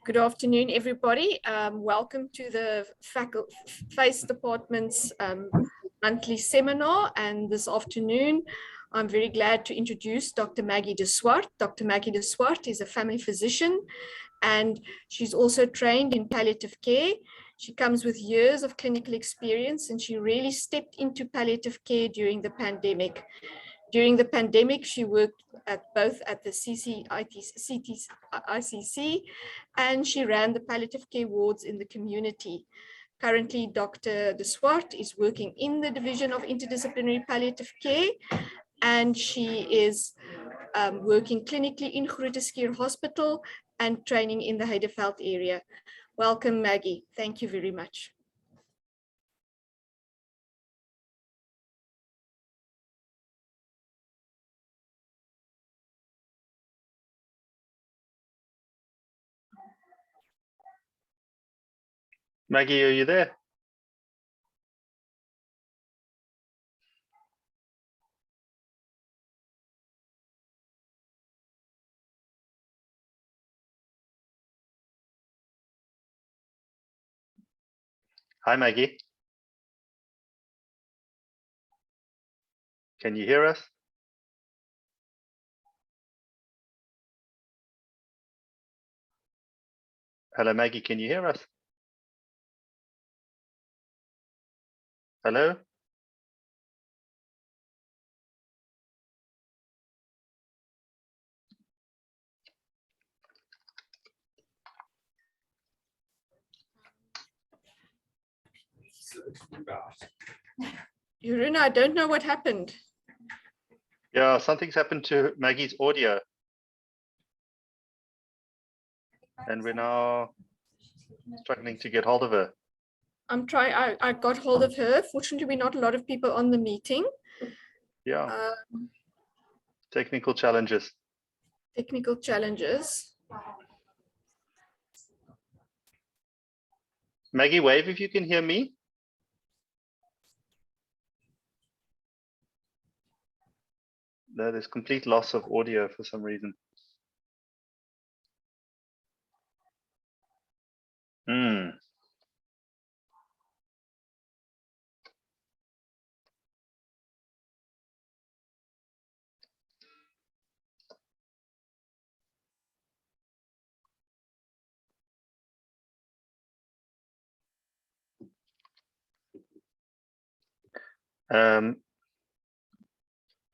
Good afternoon, everybody. Welcome to the FACE Department's monthly seminar. And this afternoon, I'm very glad to introduce Dr. Maggie de Swardt. Dr. Maggie de Swardt is a family physician, and she's also trained in palliative care. She comes with years of clinical experience, and she really stepped into palliative care during the pandemic. During the pandemic, she worked both at the ICC, and she ran the palliative care wards in the community. Currently, Dr. de Swardt is working in the Division of Interdisciplinary Palliative Care, and she is working clinically in Groote Schuur Hospital and training in the Heideveld area. Welcome, Maggie. Thank you very much. Maggie, are you there? Hi, Maggie. Can you hear us? Hello, Maggie, can you hear us? Hello? Jeroen, I don't know what happened. Yeah, something's happened to Maggie's audio. And we're now struggling to get hold of her. I got hold of her. Fortunately, we're not a lot of people on the meeting. Yeah. Technical challenges. Technical challenges. Maggie, wave if you can hear me. No, there's complete loss of audio for some reason.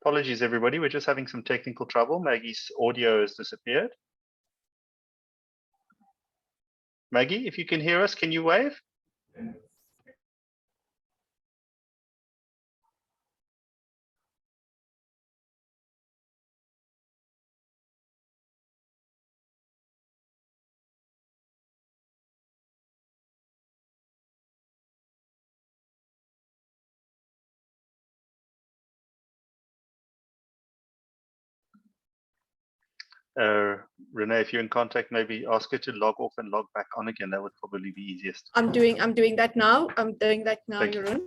Apologies, everybody. We're just having some technical trouble. Maggie's audio has disappeared. Maggie, if you can hear us, can you wave? Renee, if you're in contact, maybe ask her to log off and log back on again. That would probably be easiest. I'm doing that now. I'm doing that now, Jeroen.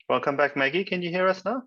Welcome back, Maggie. Can you hear us now?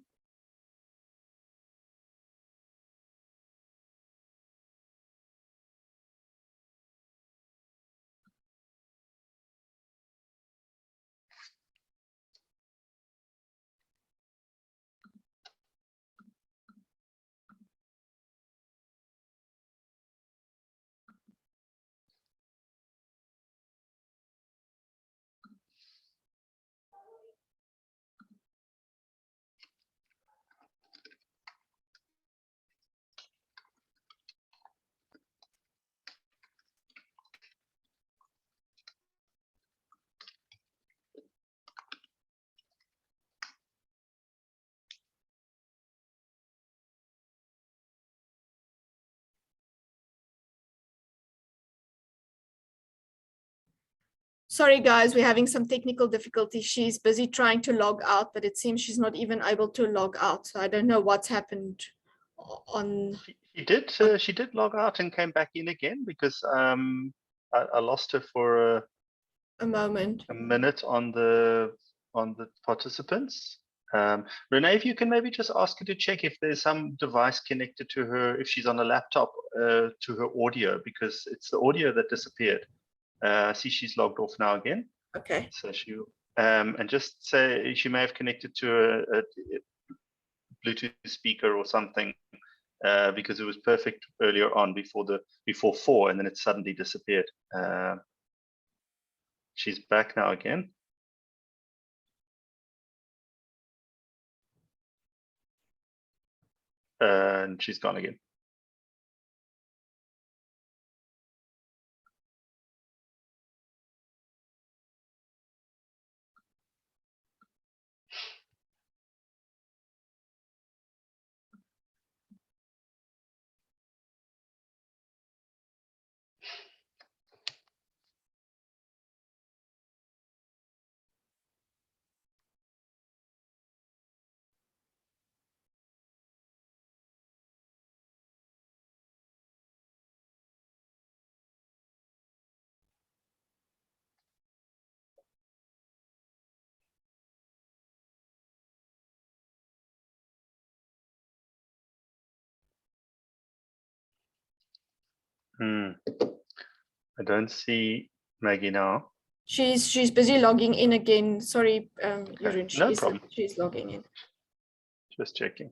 Sorry, guys, we're having some technical difficulty. She's busy trying to log out, but it seems she's not even able to log out. So I don't know what's happened on. She did log out and came back in again because I lost her for A moment. a minute on the participants. Renee, if you can maybe just ask her to check if there's some device connected to her, if she's on a laptop, to her audio, because it's the audio that disappeared. I see she's logged off now again. Okay. So she and just say she may have connected to a Bluetooth speaker or something, because it was perfect earlier on before 4, and then it suddenly disappeared. She's back now again. And she's gone again. I don't see Maggie now. She's busy logging in again. Sorry, Okay, Jeroen, no problem. She's logging in. Just checking.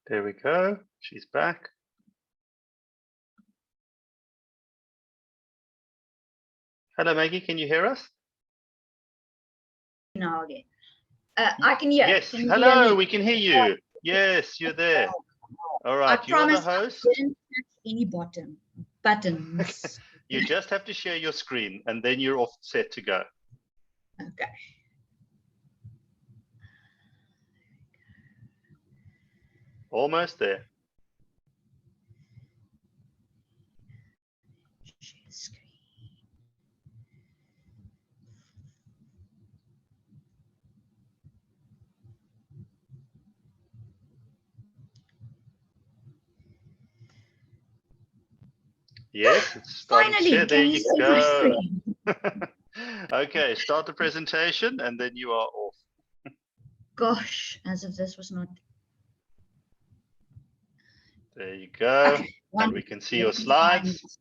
There we go. She's back. Hello, Maggie. Can you hear us? Now again. I can hear. Yes. Can you Hello, hear me? we can hear you. Yes, you're there. All right. I You're the promise host. I didn't touch any buttons. You just have to share your screen and then you're all set to go. Okay. Almost there. Share screen. Yes, it's starting to share. Finally, There can you you see my go. screen? Okay, start the presentation and then you are off. Gosh, as if this was not. There you go. Okay, And we can see your slides.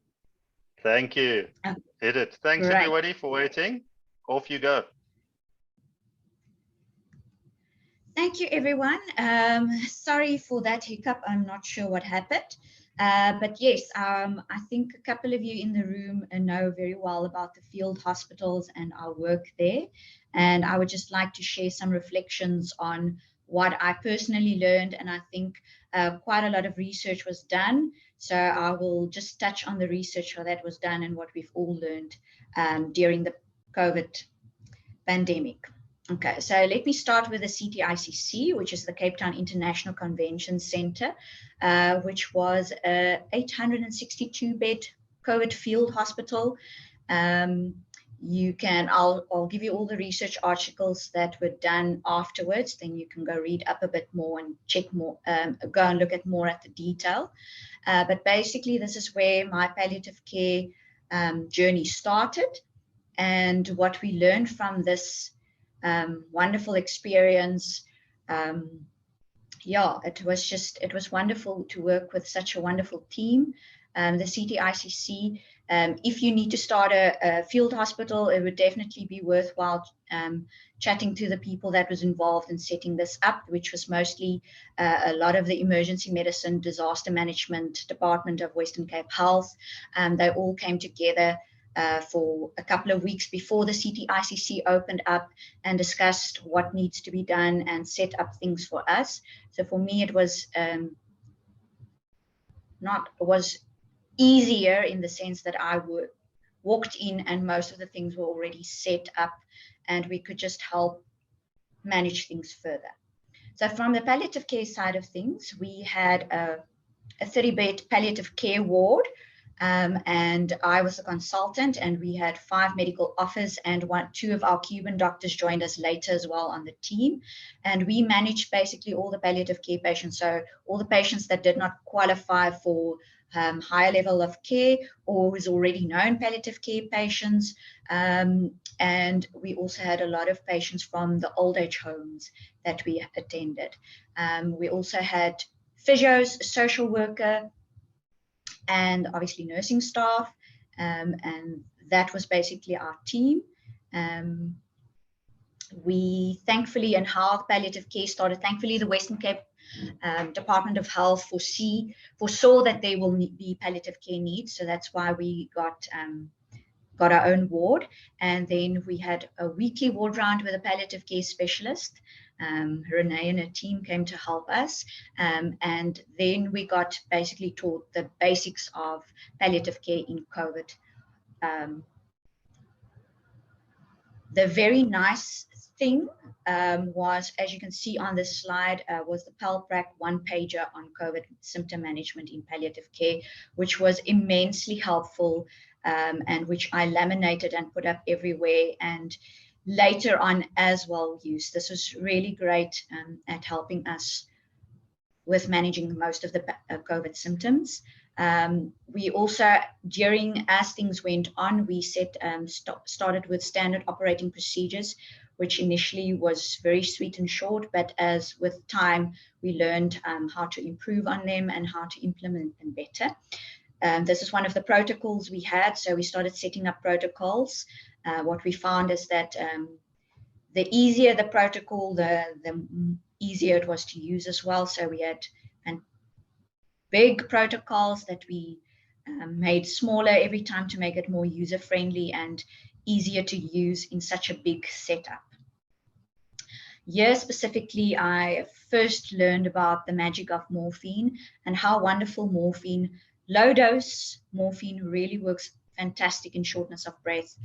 Thank you. Okay. Hit it. Thanks Great. everybody for waiting. Off you go. Thank you, everyone. Sorry for that hiccup. I'm not sure what happened. But yes, I think a couple of you in the room know very well about the field hospitals and our work there. And I would just like to share some reflections on what I personally learned. And I think quite a lot of research was done. So I will just touch on the research that was done and what we've all learned during the COVID pandemic. Okay, so let me start with the CTICC, which is the Cape Town International Convention Center, which was a 862-bed COVID field hospital. I'll give you all the research articles that were done afterwards. Then you can go read up a bit more and check more, go and look at more at the detail. But basically, this is where my palliative care journey started. And what we learned from this wonderful experience. Yeah, it was wonderful to work with such a wonderful team. The CTICC, if you need to start a field hospital, it would definitely be worthwhile chatting to the people that was involved in setting this up, which was mostly a lot of the emergency medicine, disaster management department of Western Cape Health. They all came together for a couple of weeks before the CTICC opened up and discussed what needs to be done and set up things for us. So for me, it was easier in the sense that I walked in and most of the things were already set up and we could just help manage things further. So from the palliative care side of things, we had a 30-bed palliative care ward, and I was a consultant, and we had 5 medical officers, and 2 of our Cuban doctors joined us later as well on the team. And we managed basically all the palliative care patients, so all the patients that did not qualify for higher level of care or was already known palliative care patients. And we also had a lot of patients from the old age homes that we attended. We also had physios, a social worker, and obviously nursing staff, and that was basically our team. We thankfully, and how palliative care started, thankfully the Western Cape Department of Health foresaw that there will be palliative care needs, so that's why we got our own ward. And then we had a weekly ward round with a palliative care specialist. Renee and her team came to help us, and then we got basically taught the basics of palliative care in COVID. The very nice thing was, as you can see on this slide, was the PalPrac one-pager on COVID symptom management in palliative care, which was immensely helpful, and which I laminated and put up everywhere, and later on as well used. This was really great at helping us with managing most of the COVID symptoms. We also, as things went on, we started with standard operating procedures, which initially was very sweet and short, but as with time, we learned how to improve on them and how to implement them better. This is one of the protocols we had, so we started setting up protocols. What we found is that the easier the protocol, the easier it was to use as well. So we had big protocols that we made smaller every time to make it more user-friendly and easier to use in such a big setup. Here specifically, I first learned about the magic of morphine and how wonderful morphine, low-dose morphine, really works fantastic in shortness of breath,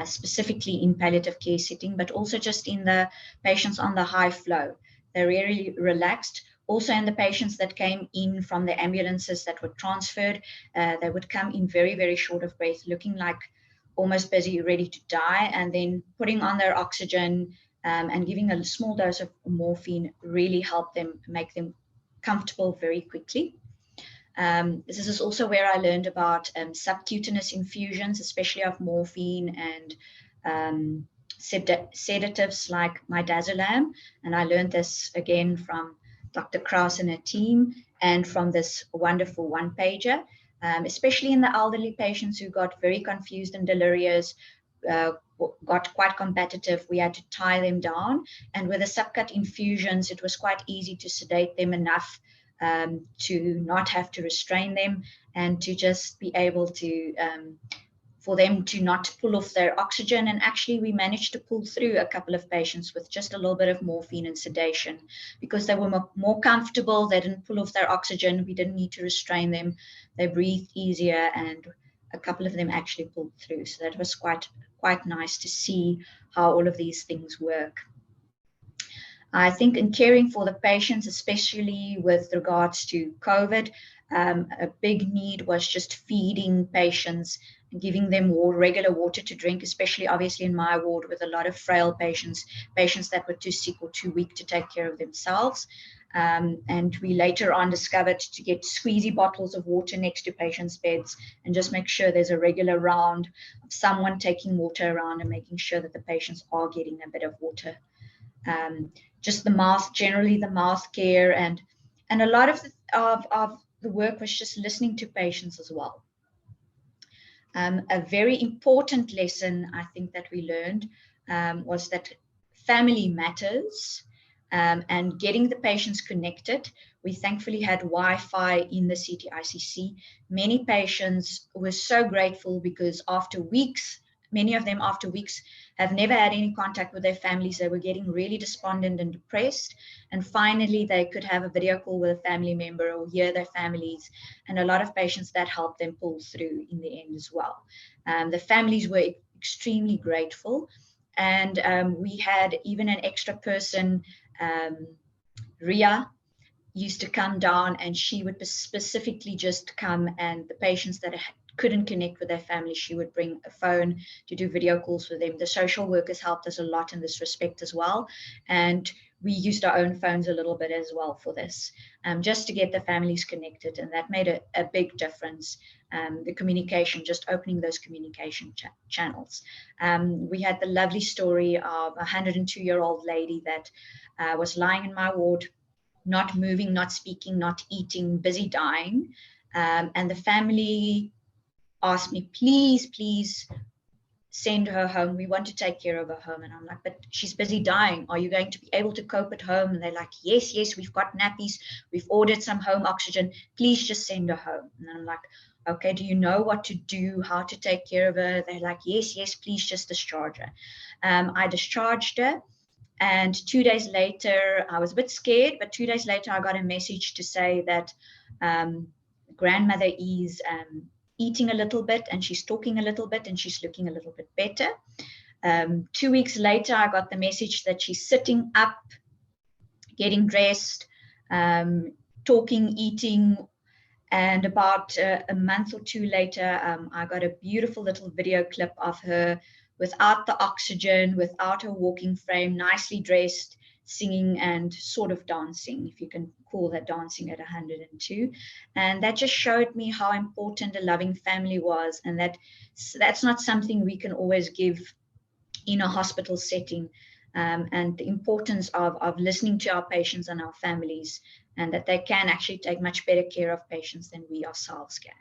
specifically in palliative care setting, but also just in the patients on the high flow. They're really relaxed. Also in the patients that came in from the ambulances that were transferred, they would come in very, very short of breath, looking like almost busy, ready to die, and then putting on their oxygen and giving a small dose of morphine really helped them, make them comfortable very quickly. This is also where I learned about subcutaneous infusions, especially of morphine and sedatives like midazolam. And I learned this again from Dr. Krause and her team and from this wonderful one-pager, especially in the elderly patients who got very confused and delirious, got quite combative. We had to tie them down. And with the subcut infusions, it was quite easy to sedate them enough to not have to restrain them and to just be able to, for them to not pull off their oxygen. And actually we managed to pull through a couple of patients with just a little bit of morphine and sedation because they were more comfortable. They didn't pull off their oxygen. We didn't need to restrain them. They breathed easier, and a couple of them actually pulled through. So that was quite nice to see how all of these things work. I think in caring for the patients, especially with regards to COVID, a big need was just feeding patients and giving them regular water to drink, especially obviously in my ward with a lot of frail patients that were too sick or too weak to take care of themselves. And we later on discovered to get squeezy bottles of water next to patients' beds and just make sure there's a regular round of someone taking water around and making sure that the patients are getting a bit of water. Just the mouth, generally the mouth care, and a lot of the work was just listening to patients as well. A very important lesson I think that we learned was that family matters, and getting the patients connected. We thankfully had Wi-Fi in the CTICC. Many patients were so grateful because after weeks, many of them after weeks have never had any contact with their families. They were getting really despondent and depressed. And finally, they could have a video call with a family member or hear their families. And a lot of patients, that helped them pull through in the end as well. The families were extremely grateful. And we had even an extra person, Ria, used to come down, and she would specifically just come, and the patients that couldn't connect with their family, she would bring a phone to do video calls with them. The social workers helped us a lot in this respect as well. And we used our own phones a little bit as well for this, just to get the families connected. And that made a big difference. The communication, just opening those communication channels. We had the lovely story of a 102-year-old lady that was lying in my ward, not moving, not speaking, not eating, busy dying. And the family asked me, please send her home. We want to take care of her home. And I'm like, but she's busy dying. Are you going to be able to cope at home? And they're like, yes, we've got nappies. We've ordered some home oxygen. Please just send her home. And I'm like, okay, do you know what to do, how to take care of her? They're like, yes, please just discharge her. I discharged her. And 2 days later, I was a bit scared, but 2 days later, I got a message to say that grandmother is eating a little bit, and she's talking a little bit, and she's looking a little bit better. 2 weeks later, I got the message that she's sitting up, getting dressed, talking, eating. And about a month or two later, I got a beautiful little video clip of her without the oxygen, without her walking frame, nicely dressed, singing and sort of dancing, if you can call that dancing at 102. And that just showed me how important a loving family was, and that's not something we can always give in a hospital setting, and the importance of listening to our patients and our families, and that they can actually take much better care of patients than we ourselves can.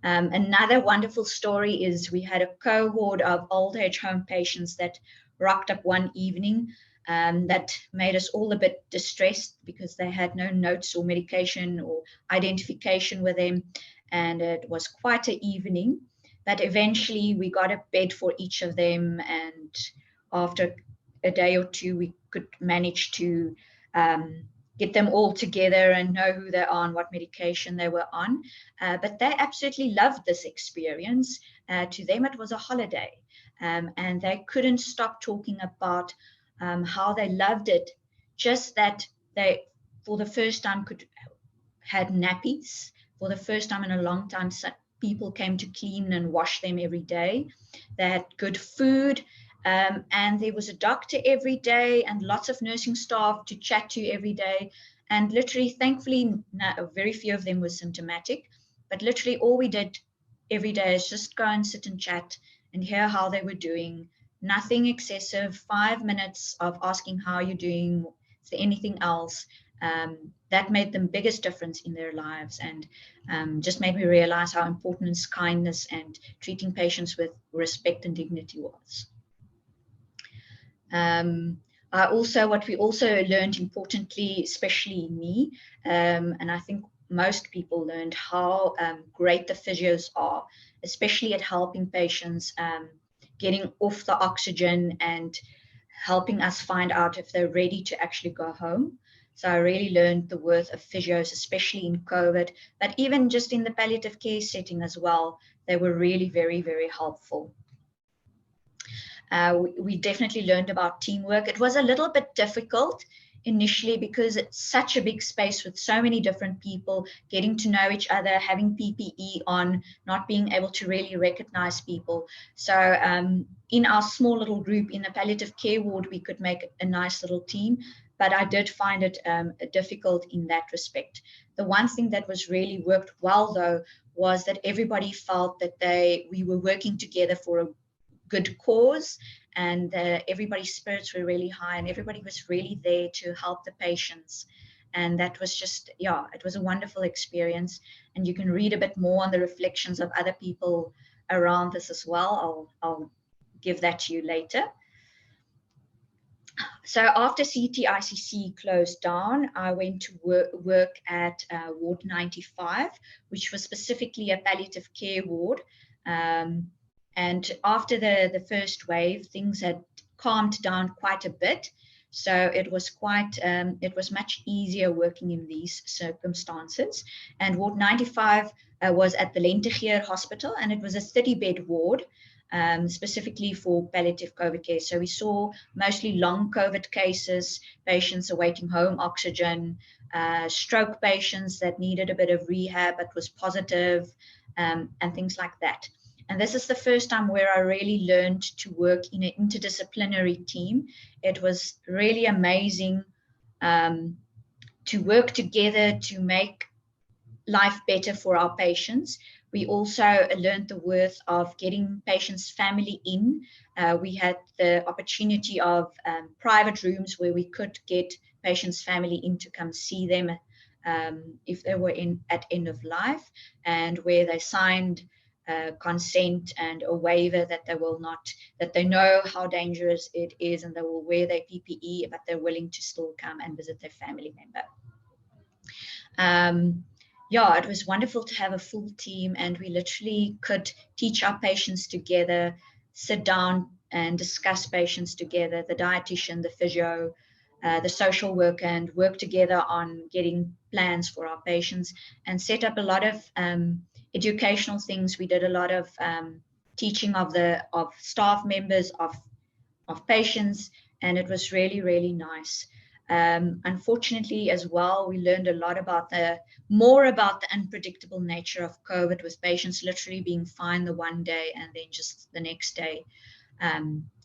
Another wonderful story is we had a cohort of old age home patients that rocked up one evening, that made us all a bit distressed because they had no notes or medication or identification with them. And it was quite an evening, but eventually we got a bed for each of them. And after a day or two, we could manage to get them all together and know who they are and what medication they were on. But they absolutely loved this experience. To them, it was a holiday. And they couldn't stop talking about how they loved it. Just that they, for the first time, had nappies. For the first time in a long time, people came to clean and wash them every day. They had good food. And there was a doctor every day and lots of nursing staff to chat to every day. And literally, thankfully, very few of them were symptomatic. But literally all we did every day is just go and sit and chat and hear how they were doing. Nothing excessive, 5 minutes of asking how you're doing, is there anything else? That made the biggest difference in their lives, and just made me realize how important kindness and treating patients with respect and dignity was. What we also learned importantly, especially me, and I think most people learned how great the physios are, especially at helping patients getting off the oxygen and helping us find out if they're ready to actually go home. So I really learned the worth of physios, especially in COVID, but even just in the palliative care setting as well. They were really very, very helpful. We definitely learned about teamwork. It was a little bit difficult initially because it's such a big space with so many different people, getting to know each other, having PPE on, not being able to really recognize people. So in our small little group in the palliative care ward, we could make a nice little team. but I did find it difficult in that respect. The one thing that was really worked well, though, was that everybody felt that we were working together for a good cause, and everybody's spirits were really high, and everybody was really there to help the patients. And that was just, yeah, it was a wonderful experience. And you can read a bit more on the reflections of other people around this as well. I'll give that to you later. So after CTICC closed down, I went to work at Ward 95, which was specifically a palliative care ward. And after the first wave, things had calmed down quite a bit. So it was much easier working in these circumstances. And Ward 95 was at the Lentegeur Hospital, and it was a 30-bed ward. Specifically for palliative COVID care. So we saw mostly long COVID cases, patients awaiting home oxygen, stroke patients that needed a bit of rehab but was positive, and things like that. And this is the first time where I really learned to work in an interdisciplinary team. It was really amazing to work together to make life better for our patients. We also learned the worth of getting patients' family in. We had the opportunity of private rooms where we could get patients' family in to come see them if they were at end of life, and where they signed consent and a waiver that they know how dangerous it is, and they will wear their PPE, but they're willing to still come and visit their family member. Yeah, it was wonderful to have a full team, and we literally could teach our patients together, sit down and discuss patients together, the dietitian, the physio, the social worker, and work together on getting plans for our patients, and set up a lot of educational things. We did a lot of teaching of staff members, of patients, and it was really, really nice. Unfortunately, as well, we learned a lot more about the unpredictable nature of COVID, with patients literally being fine the one day and then just the next day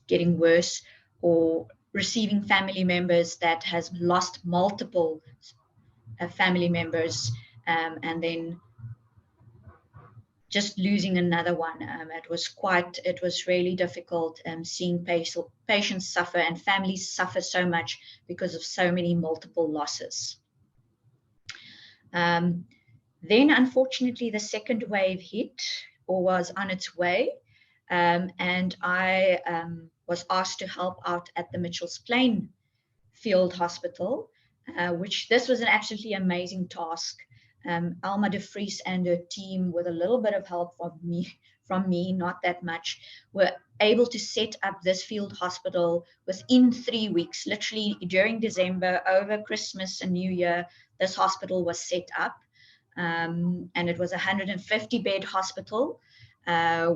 getting worse, or receiving family members that has lost multiple family members, and then just losing another one. It was really difficult seeing patients suffer and families suffer so much because of so many multiple losses. Then unfortunately the second wave hit, or was on its way, and I was asked to help out at the Mitchells Plain Field Hospital, which this was an absolutely amazing task. Alma de Vries and her team, with a little bit of help from me, not that much, were able to set up this field hospital within 3 weeks. Literally during December, over Christmas and New Year, this hospital was set up, and it was a 150-bed hospital that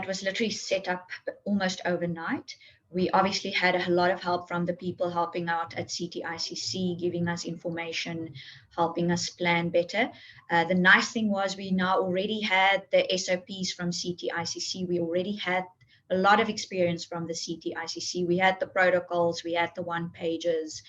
was literally set up almost overnight. We obviously had a lot of help from the people helping out at CTICC, giving us information, helping us plan better. The nice thing was we now already had the SOPs from CTICC. We already had a lot of experience from the CTICC. We had the protocols, we had the one-pagers.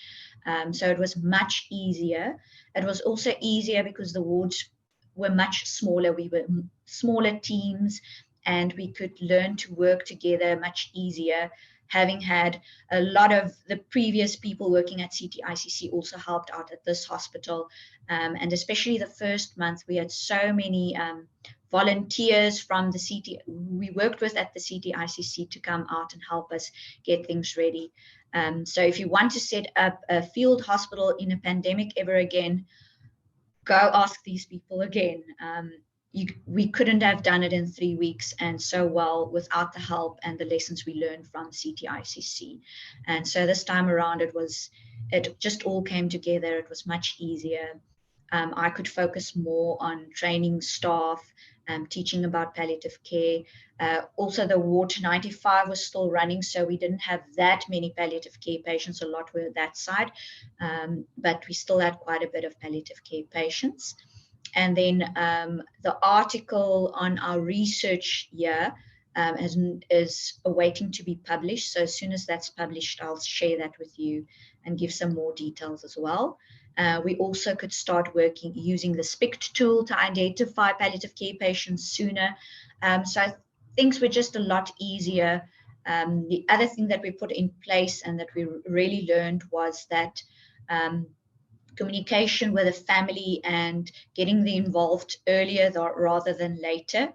So it was much easier. It was also easier because the wards were much smaller. We were smaller teams, and we could learn to work together much easier. Having had a lot of the previous people working at CTICC also helped out at this hospital. And especially the first month, we had so many volunteers from the we worked with at the CTICC to come out and help us get things ready. So if you want to set up a field hospital in a pandemic ever again, go ask these people again. We couldn't have done it in 3 weeks and so well without the help and the lessons we learned from CTICC. And so this time around, it just all came together. It was much easier. I could focus more on training staff, teaching about palliative care. Also, the Ward 95 was still running, so we didn't have that many palliative care patients. A lot were that side, but we still had quite a bit of palliative care patients. And then the article on our research here is awaiting to be published. So as soon as that's published, I'll share that with you and give some more details as well. We also could start working using the SPICT tool to identify palliative care patients sooner. So things were just a lot easier. The other thing that we put in place and that we really learned was that communication with the family and getting them involved earlier rather than later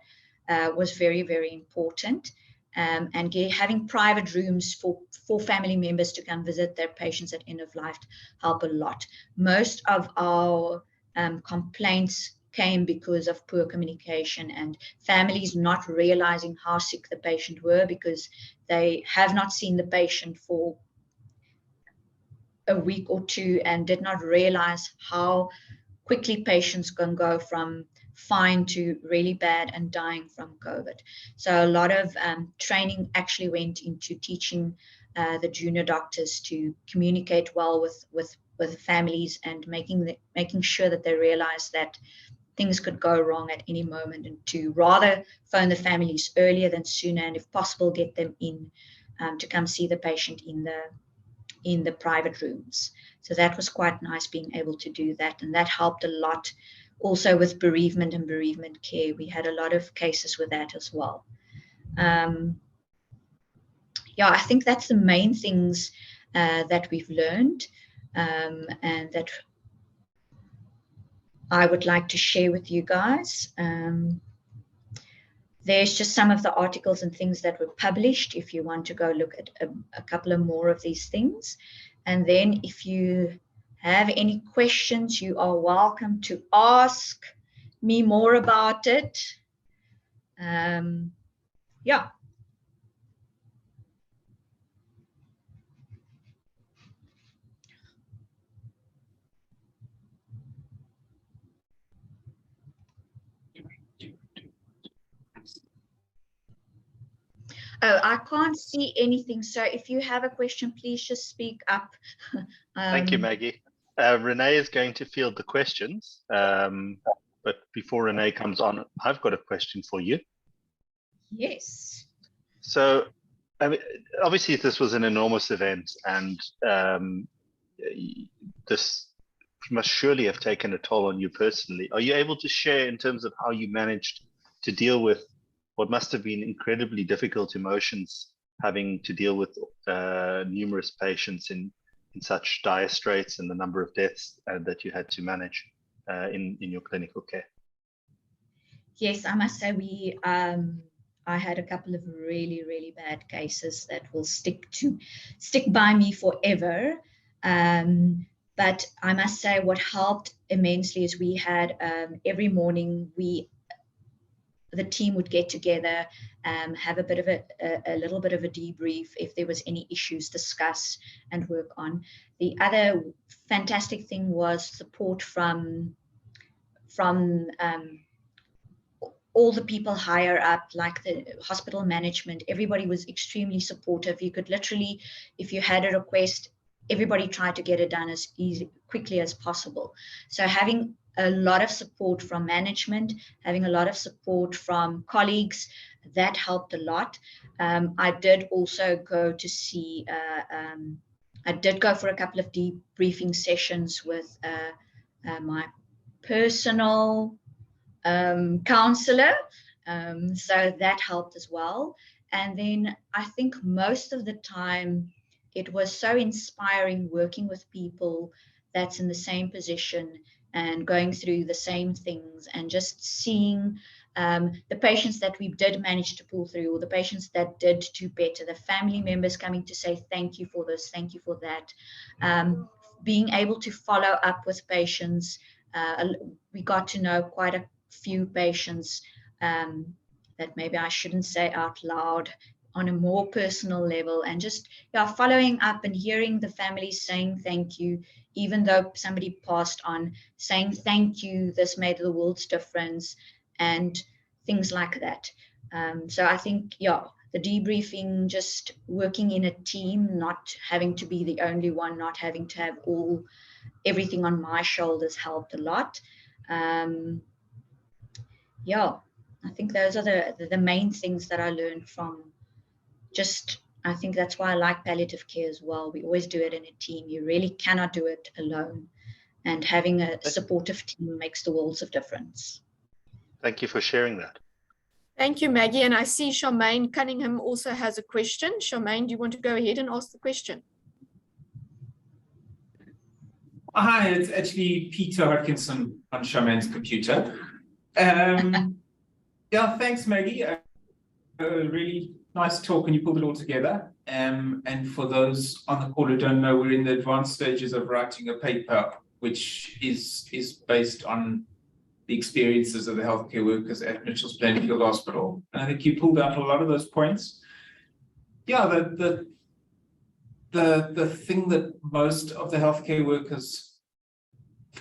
was very, very important. And having private rooms for family members to come visit their patients at end of life help a lot. Most of our complaints came because of poor communication and families not realizing how sick the patient were because they have not seen the patient for a week or two and did not realize how quickly patients can go from fine to really bad and dying from COVID. So a lot of training actually went into teaching the junior doctors to communicate well with families and making sure that they realize that things could go wrong at any moment, and to rather phone the families earlier than sooner, and if possible get them in to come see the patient in the private rooms. So that was quite nice being able to do that, and that helped a lot. Also with bereavement and bereavement care, we had a lot of cases with that as well. Yeah, I think that's the main things that we've learned and that I would like to share with you guys. There's just some of the articles and things that were published if you want to go look at a couple of more of these things. And then if you have any questions, you are welcome to ask me more about it. Yeah. Oh, I can't see anything. So if you have a question, please just speak up. Thank you, Maggie. Renee is going to field the questions. But before Renee comes on, I've got a question for you. Yes. So, I mean, obviously, this was an enormous event, and this must surely have taken a toll on you personally. Are you able to share in terms of how you managed to deal with what must have been incredibly difficult emotions, having to deal with numerous patients in such dire straits and the number of deaths that you had to manage in your clinical care? Yes, I must say I had a couple of really, really bad cases that will stick by me forever. But I must say what helped immensely is we had every morning the team would get together, have a little bit of a debrief. If there was any issues, discuss and work on. The other fantastic thing was support from all the people higher up, like the hospital management. Everybody was extremely supportive. You could literally, if you had a request, everybody tried to get it done as quickly as possible. So having a lot of support from management, having a lot of support from colleagues, that helped a lot. I did also go to see, I did go for a couple of debriefing sessions with my personal counselor. So that helped as well. And then I think most of the time it was so inspiring working with people that's in the same position and going through the same things, and just seeing the patients that we did manage to pull through, or the patients that did do better, the family members coming to say thank you for this, thank you for that, being able to follow up with patients. We got to know quite a few patients that maybe I shouldn't say out loud, on a more personal level, and just following up and hearing the families saying thank you, even though somebody passed on, saying thank you, this made the world's difference, and things like that. So I think, the debriefing, just working in a team, not having to be the only one, not having to have everything on my shoulders helped a lot. I think those are the main things that I learned from I think that's why I like palliative care as well. We always do it in a team. You really cannot do it alone. And having a supportive team makes the worlds of difference. Thank you for sharing that. Thank you, Maggie. And I see Charmaine Cunningham also has a question. Charmaine, do you want to go ahead and ask the question? Hi, it's actually Peter Hodkinson on Charmaine's computer. Yeah, thanks, Maggie. Really nice talk, and you pulled it all together. And for those on the call who don't know, we're in the advanced stages of writing a paper, which is based on the experiences of the healthcare workers at Mitchell's Plainfield Hospital. And I think you pulled out a lot of those points. Yeah, the thing that most of the healthcare workers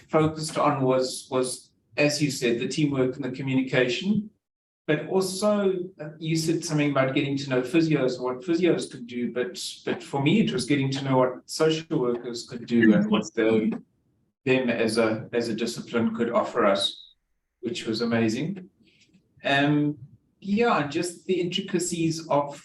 focused on was, as you said, the teamwork and the communication. But also, you said something about getting to know physios, what physios could do. But for me, it was getting to know what social workers could do and what them as a discipline could offer us, which was amazing. Yeah, just the intricacies of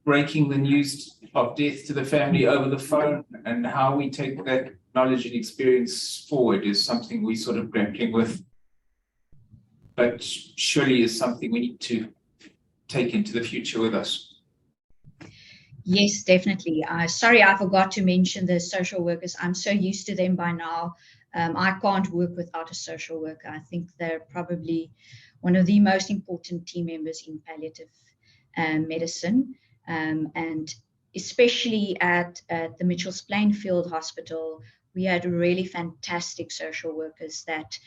breaking the news of death to the family over the phone and how we take that knowledge and experience forward is something we sort of grappling with. But surely is something we need to take into the future with us. Yes, definitely. Sorry, I forgot to mention the social workers. I'm so used to them by now. I can't work without a social worker. I think they're probably one of the most important team members in palliative medicine. And especially at the Mitchell's Plainfield Hospital, we had really fantastic social workers that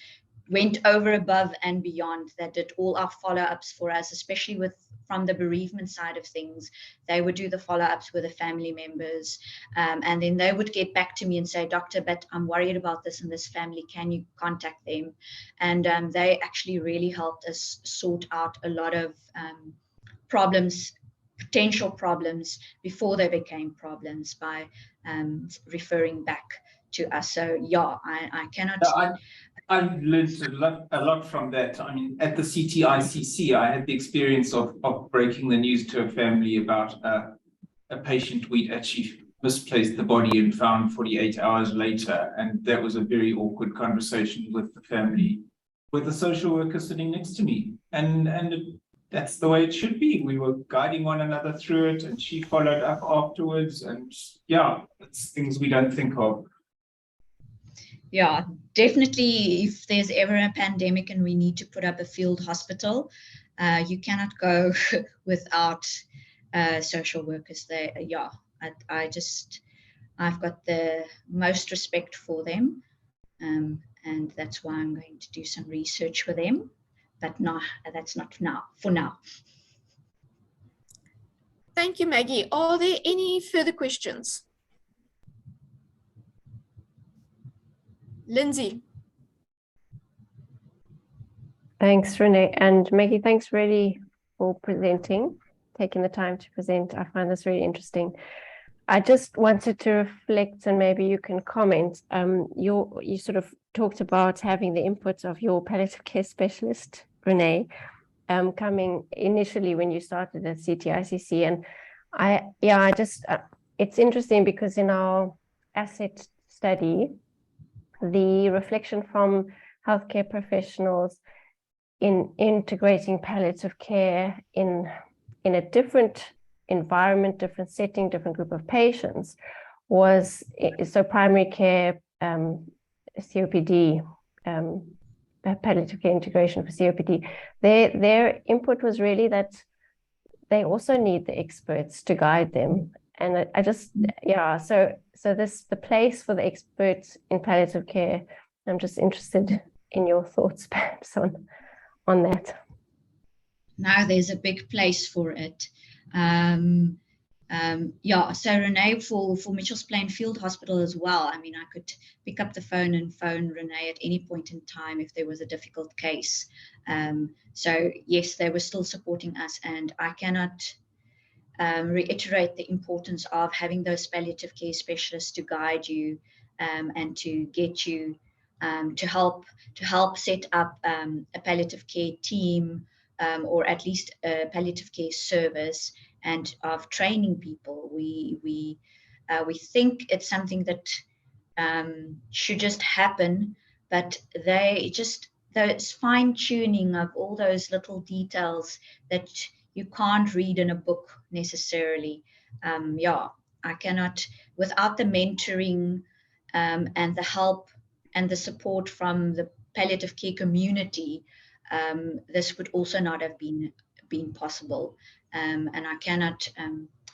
went over above and beyond, that did all our follow-ups for us, especially from the bereavement side of things. They would do the follow-ups with the family members, and then they would get back to me and say, "Doctor, but I'm worried about this and this family. Can you contact them?" And they actually really helped us sort out a lot of potential problems before they became problems by referring back to us. So yeah, I cannot. I've learned a lot from that. I mean, at the CTICC, I had the experience of breaking the news to a family about a patient we'd actually misplaced the body and found 48 hours later. And that was a very awkward conversation with the family, with the social worker sitting next to me. And that's the way it should be. We were guiding one another through it, and she followed up afterwards. And yeah, it's things we don't think of. Yeah, definitely. If there's ever a pandemic and we need to put up a field hospital, you cannot go without social workers there. Yeah, I've got the most respect for them, and that's why I'm going to do some research with them. But no, that's not for now. Thank you, Maggie. Are there any further questions? Lindsay. Thanks, Renee. And Maggie, thanks really for taking the time to present. I find this really interesting. I just wanted to reflect, and maybe you can comment. You sort of talked about having the input of your palliative care specialist, Renee, coming initially when you started at CTICC. And it's interesting because in our asset study, the reflection from healthcare professionals in integrating palliative care in a different environment, different setting, different group of patients was, so primary care, COPD, palliative care integration for COPD, their input was really that they also need the experts to guide them. And so the place for the experts in palliative care, I'm just interested in your thoughts perhaps on that. Now there's a big place for it. So Renee, for Mitchell's Plainfield Hospital as well, I mean, I could pick up the phone and phone Renee at any point in time if there was a difficult case. So yes, they were still supporting us, and I cannot reiterate the importance of having those palliative care specialists to guide you and to get you to help set up a palliative care team or at least a palliative care service, and of training people. We think it's something that should just happen, but those fine-tuning of all those little details that you can't read in a book necessarily. I cannot, without the mentoring and the help and the support from the palliative care community, this would also not have been possible. And I cannot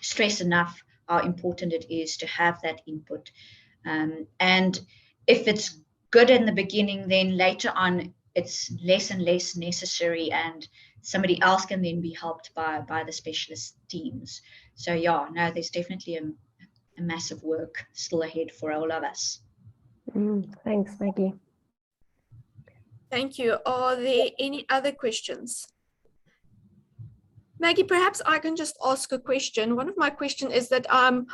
stress enough how important it is to have that input. And if it's good in the beginning, then later on it's less and less necessary, and somebody else can then be helped by the specialist teams. So there's definitely a massive work still ahead for all of us. Thanks, Maggie. Thank you. Are there any other questions? Maggie, perhaps I can just ask a question. One of my questions is that on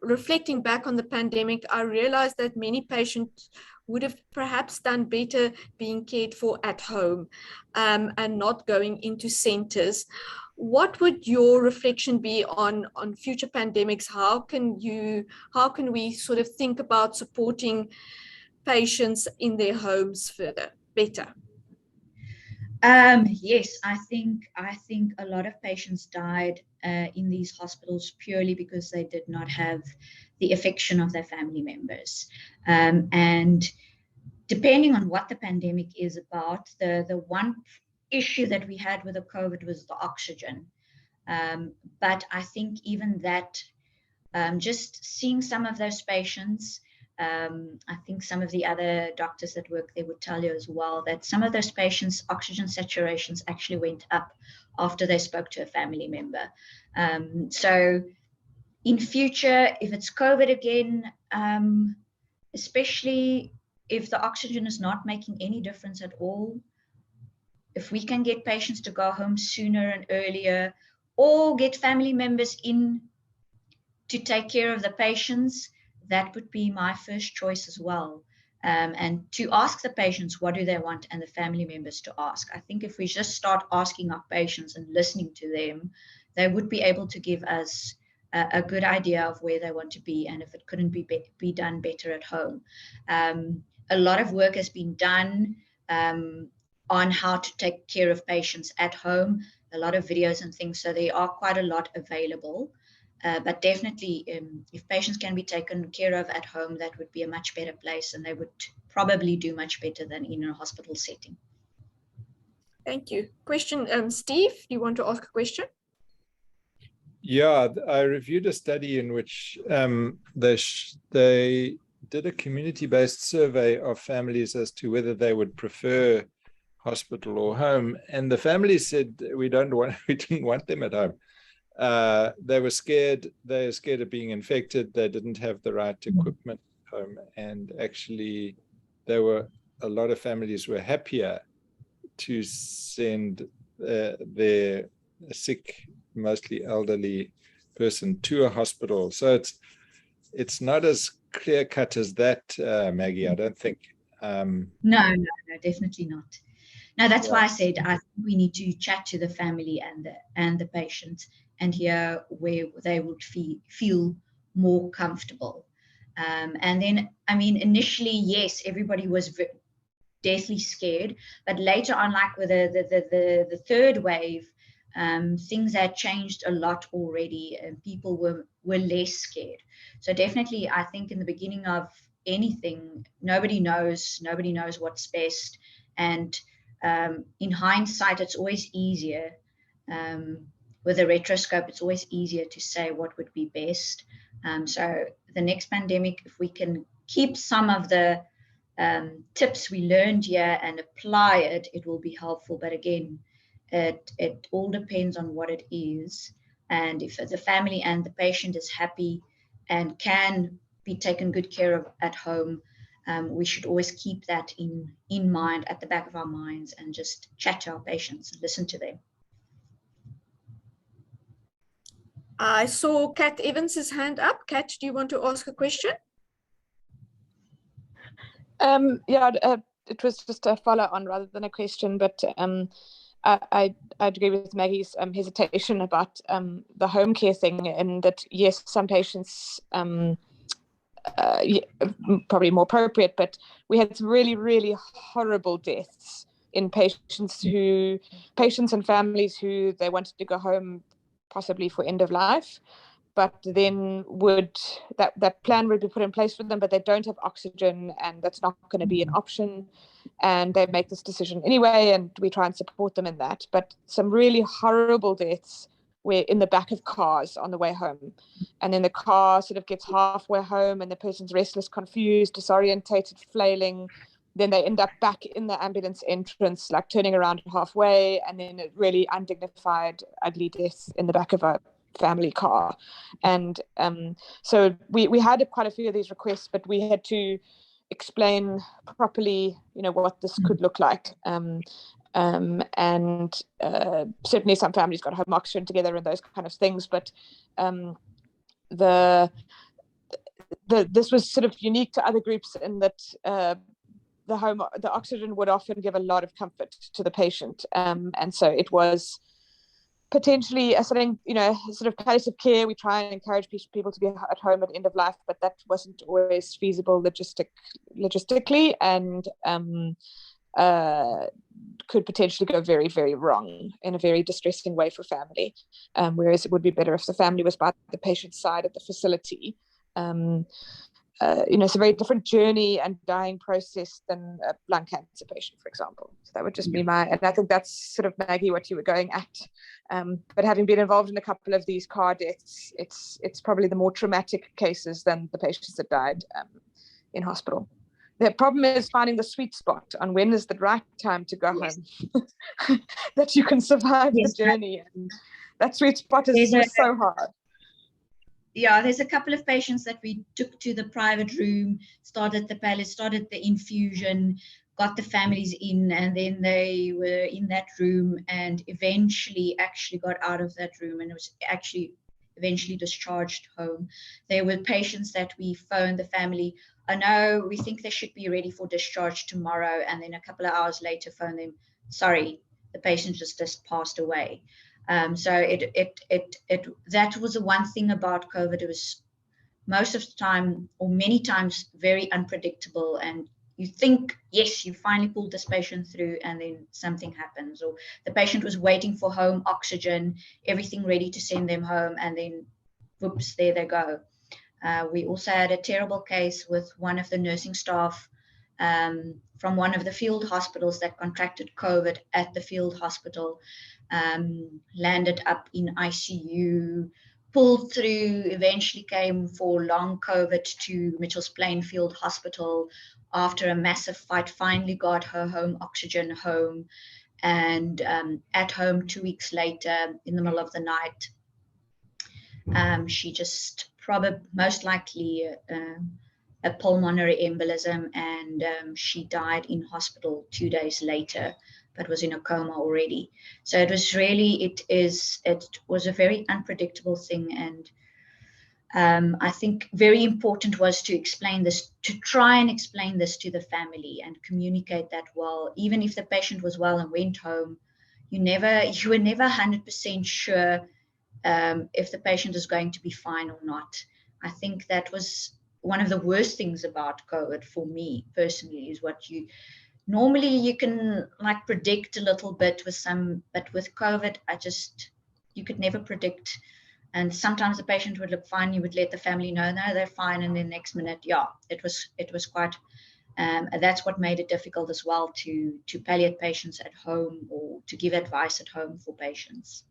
reflecting back on the pandemic, I realized that many patients would have perhaps done better being cared for at home and not going into centers. What would your reflection be on future pandemics? How can we sort of think about supporting patients in their homes better? Yes, I think a lot of patients died in these hospitals purely because they did not have the affection of their family members. And depending on what the pandemic is about, the one issue that we had with the COVID was the oxygen. But I think even that, just seeing some of those patients, I think some of the other doctors that work there would tell you as well that some of those patients' oxygen saturations actually went up after they spoke to a family member. So in future, if it's COVID again, especially if the oxygen is not making any difference at all, if we can get patients to go home sooner and earlier, or get family members in to take care of the patients, that would be my first choice as well. And to ask the patients what do they want, and the family members to ask. I think if we just start asking our patients and listening to them, they would be able to give us a good idea of where they want to be, and if it couldn't be done better at home. A lot of work has been done on how to take care of patients at home, a lot of videos and things, so there are quite a lot available. But definitely, if patients can be taken care of at home, that would be a much better place, and they would probably do much better than in a hospital setting. Thank you. Question, Steve, do you want to ask a question? Yeah, I reviewed a study in which they did a community-based survey of families as to whether they would prefer hospital or home, and the families said we didn't want them at home. They were scared. They were scared of being infected. They didn't have the right equipment at home, and actually, a lot of families were happier to send their sick, mostly elderly person to a hospital. So it's not as clear cut as that, Maggie. I don't think. No, definitely not. No, that's why I said I think we need to chat to the family and the patient and hear where they would feel more comfortable. And then, I mean, initially, yes, everybody was deathly scared, but later on, like with the third wave, things had changed a lot already, and people were less scared. So definitely, I think in the beginning of anything, nobody knows what's best, and in hindsight, it's always easier. With a retroscope, it's always easier to say what would be best. So the next pandemic, if we can keep some of the tips we learned here and apply it, it will be helpful. But again, it all depends on what it is. And if the family and the patient is happy and can be taken good care of at home, we should always keep that in mind, at the back of our minds, and just chat to our patients and listen to them. I saw Kat Evans's hand up. Kat, do you want to ask a question? It was just a follow-on rather than a question, but I'd agree with Maggie's hesitation about the home care thing, and that yes, some patients probably more appropriate, but we had some really, really horrible deaths in patients and families who they wanted to go home possibly for end of life, but then that plan would be put in place for them, but they don't have oxygen and that's not going to be an option, and they make this decision anyway, and we try and support them in that. But some really horrible deaths were in the back of cars on the way home, and then the car sort of gets halfway home and the person's restless, confused, disorientated, flailing. Then they end up back in the ambulance entrance, like turning around halfway, and then a really undignified, ugly death in the back of a family car. And so we had quite a few of these requests, but we had to explain properly, what this could look like. And certainly some families got home oxygen together and those kind of things, but this was sort of unique to other groups in that the oxygen would often give a lot of comfort to the patient, and so it was potentially something, sort of palliative care. We try and encourage people to be at home at end of life, but that wasn't always feasible logistically, and could potentially go very, very wrong in a very distressing way for family. Whereas it would be better if the family was by the patient's side at the facility. It's a very different journey and dying process than a lung cancer patient, for example. So that would just be and I think that's sort of, Maggie, what you were going at. But having been involved in a couple of these car deaths, it's probably the more traumatic cases than the patients that died in hospital. The problem is finding the sweet spot on when is the right time to go home, that you can survive the journey. And that sweet spot is so hard. Yeah, there's a couple of patients that we took to the private room, started the infusion, got the families in, and then they were in that room and eventually actually got out of that room and was actually eventually discharged home. There were patients that we phoned the family, I know we think they should be ready for discharge tomorrow, and then a couple of hours later phone them, sorry, the patient just passed away. So that was the one thing about COVID. It was most of the time, or many times, very unpredictable, and you think, yes, you finally pulled this patient through, and then something happens, or the patient was waiting for home oxygen, everything ready to send them home, and then whoops, there they go. We also had a terrible case with one of the nursing staff from one of the field hospitals that contracted COVID at the field hospital, landed up in ICU, pulled through, eventually came for long COVID to Mitchell's Plain Field Hospital. After a massive fight, finally got her home oxygen home, and at home 2 weeks later, in the middle of the night, she just probably most likely a pulmonary embolism, and she died in hospital 2 days later, but was in a coma already. So it was really, it was a very unpredictable thing, and I think very important was to explain this, to try and explain this to the family and communicate that well. Even if the patient was well and went home, you were never 100% sure if the patient is going to be fine or not. I think that was one of the worst things about COVID for me personally, is what normally you can like predict a little bit with but with COVID, you could never predict. And sometimes the patient would look fine, you would let the family know, no, they're fine, and then next minute, yeah, it was quite, that's what made it difficult as well to palliate patients at home, or to give advice at home for patients.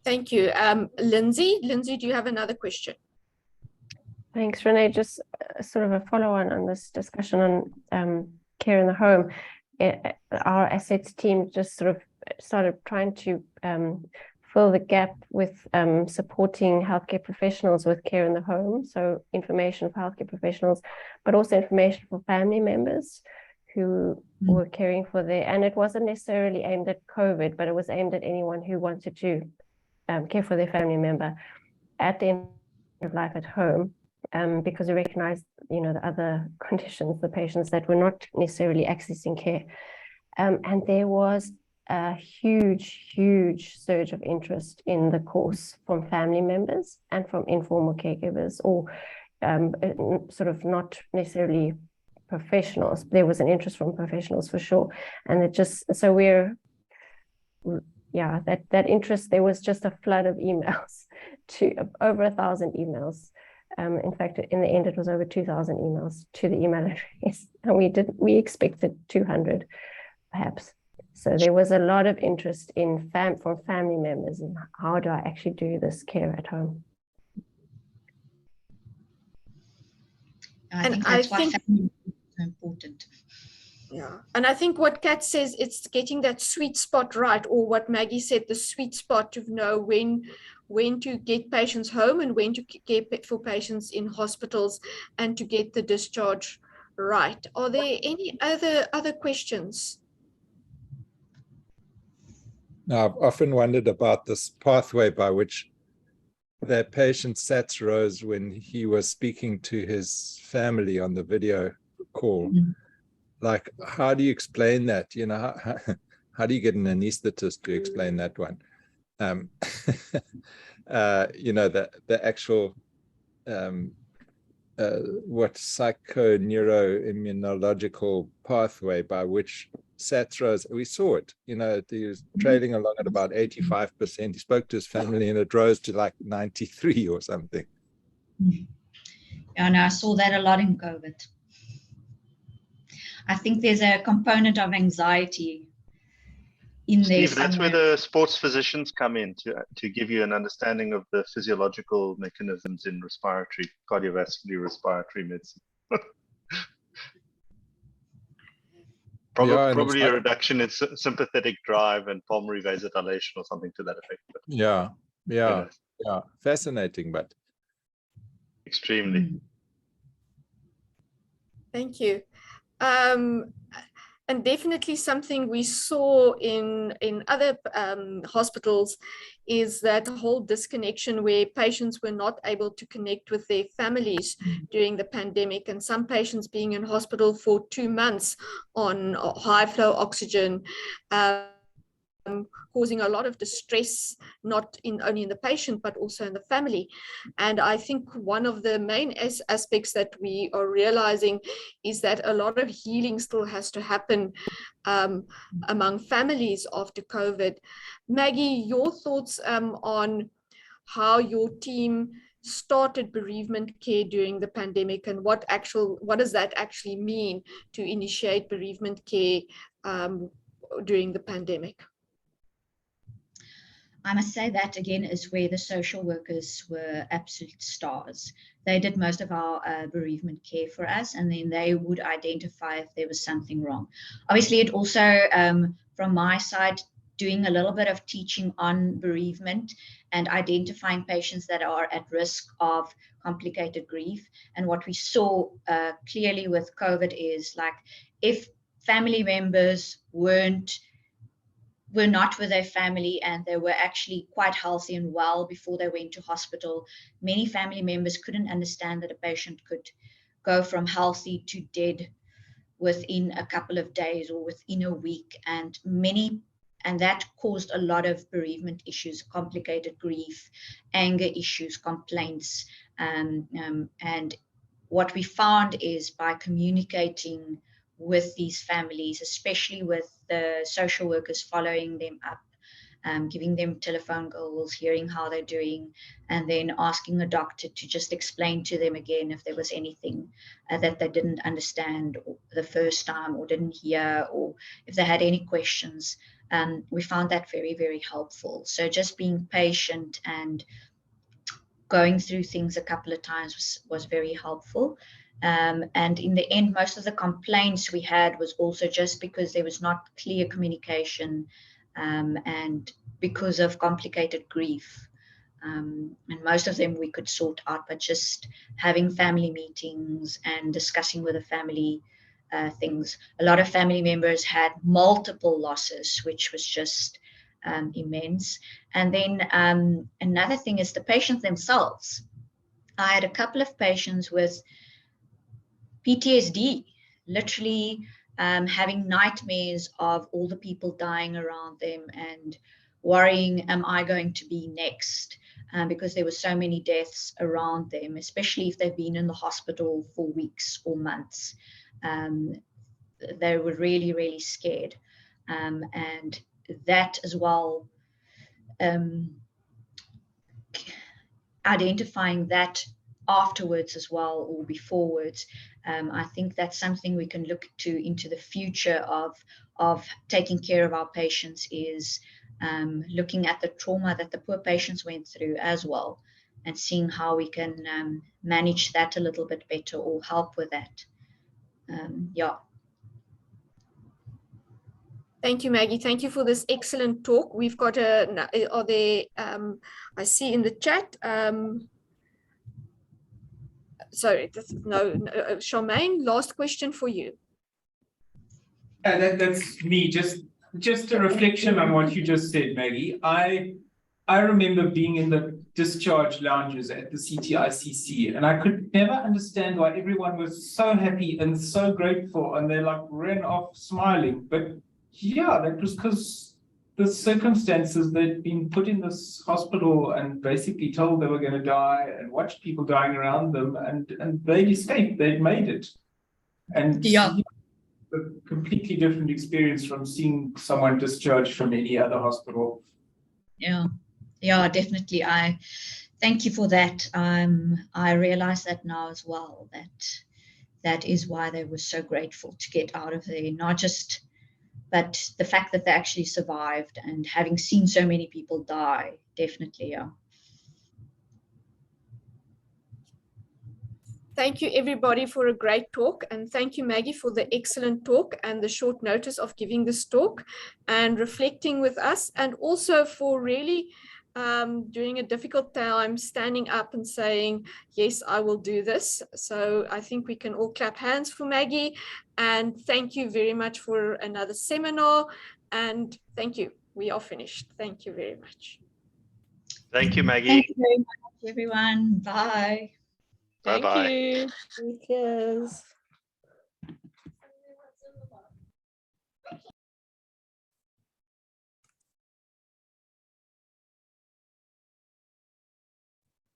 Thank you. Lindsay, do you have another question? Thanks, Renee. Just sort of a follow-on on this discussion on care in the home. Our assets team just sort of started trying to fill the gap with supporting healthcare professionals with care in the home. So information for healthcare professionals, but also information for family members who were caring for and it wasn't necessarily aimed at COVID, but it was aimed at anyone who wanted to care for their family member at the end of life at home. because we recognized, the other conditions, the patients that were not necessarily accessing care. And there was a huge surge of interest in the course from family members and from informal caregivers, or sort of not necessarily professionals. There was an interest from professionals for sure. And it just, so that interest, there was just a flood of emails, to over 1,000 emails. In fact, in the end, it was over 2,000 emails to the email address, and we expected 200 perhaps. So there was a lot of interest from family members in how do I actually do this care at home. I think that's why family is so important. Yeah, and I think what Kat says, it's getting that sweet spot right, or what Maggie said, the sweet spot to know when to get patients home and when to get for patients in hospitals, and to get the discharge right. Are there any other questions? Now, I've often wondered about this pathway by which that patient Sats rose when he was speaking to his family on the video call. Mm-hmm. Like, how do you explain that? How do you get an anesthetist to explain that one? The actual what psychoneuroimmunological pathway by which Sats rose, we saw it. He was trailing along at about 85%. He spoke to his family and it rose to like 93 or something. Yeah, and I saw that a lot in COVID. I think there's a component of anxiety in there. Steve, that's where the sports physicians come in to give you an understanding of the physiological mechanisms in cardiovascular respiratory medicine. Probably a reduction in sympathetic drive and pulmonary vasodilation or something to that effect. But, yeah. Fascinating, but extremely. Thank you. And definitely something we saw in other hospitals is that whole disconnection where patients were not able to connect with their families during the pandemic, and some patients being in hospital for 2 months on high flow oxygen, causing a lot of distress, not only in the patient, but also in the family. And I think one of the main aspects that we are realizing is that a lot of healing still has to happen among families after COVID. Maggie, your thoughts on how your team started bereavement care during the pandemic, and what does that actually mean to initiate bereavement care during the pandemic? I must say that again is where the social workers were absolute stars. They did most of our bereavement care for us, and then they would identify if there was something wrong. Obviously, it also, from my side, doing a little bit of teaching on bereavement and identifying patients that are at risk of complicated grief. And what we saw clearly with COVID is, like, if family members were not with their family and they were actually quite healthy and well before they went to hospital, many family members couldn't understand that a patient could go from healthy to dead within a couple of days or within a week, and that caused a lot of bereavement issues, complicated grief, anger issues, complaints, and what we found is by communicating with these families, especially with the social workers following them up, giving them telephone calls, hearing how they're doing, and then asking the doctor to just explain to them again if there was anything that they didn't understand the first time or didn't hear, or if they had any questions. We found that very, very helpful. So just being patient and going through things a couple of times was very helpful. And in the end, most of the complaints we had was also just because there was not clear communication and because of complicated grief. And most of them we could sort out, but just having family meetings and discussing with the family things. A lot of family members had multiple losses, which was just immense. And then another thing is the patients themselves. I had a couple of patients with PTSD, literally having nightmares of all the people dying around them and worrying, am I going to be next? Because there were so many deaths around them, especially if they've been in the hospital for weeks or months. They were really, really scared. And that as well, identifying that afterwards as well, or beforewards, I think that's something we can look to into the future of taking care of our patients, is looking at the trauma that the poor patients went through as well, and seeing how we can manage that a little bit better or help with that. Yeah. Thank you, Maggie. Thank you for this excellent talk. We've got are there, I see in the chat, sorry, no, Charmaine, last question for you. That's me, just a reflection on what you just said, Maggie. I remember being in the discharge lounges at the CTICC, and I could never understand why everyone was so happy and so grateful, and they like ran off smiling. But yeah, that was because the circumstances, they'd been put in this hospital and basically told they were going to die and watched people dying around them, and they'd escaped, they'd made it. And yeah, a completely different experience from seeing someone discharged from any other hospital. Yeah, definitely. I thank you for that. I realize that now as well, that is why they were so grateful to get out of there, not just, but the fact that they actually survived, and having seen so many people die, definitely, yeah. Thank you, everybody, for a great talk. And thank you, Maggie, for the excellent talk and the short notice of giving this talk and reflecting with us, and also for really, during a difficult time, standing up and saying, yes, I will do this. So I think we can all clap hands for Maggie. And thank you very much for another seminar. And thank you. We are finished. Thank you very much. Thank you, Maggie. Thank you very much, everyone. Bye. Bye-bye. Thank you. Cheers.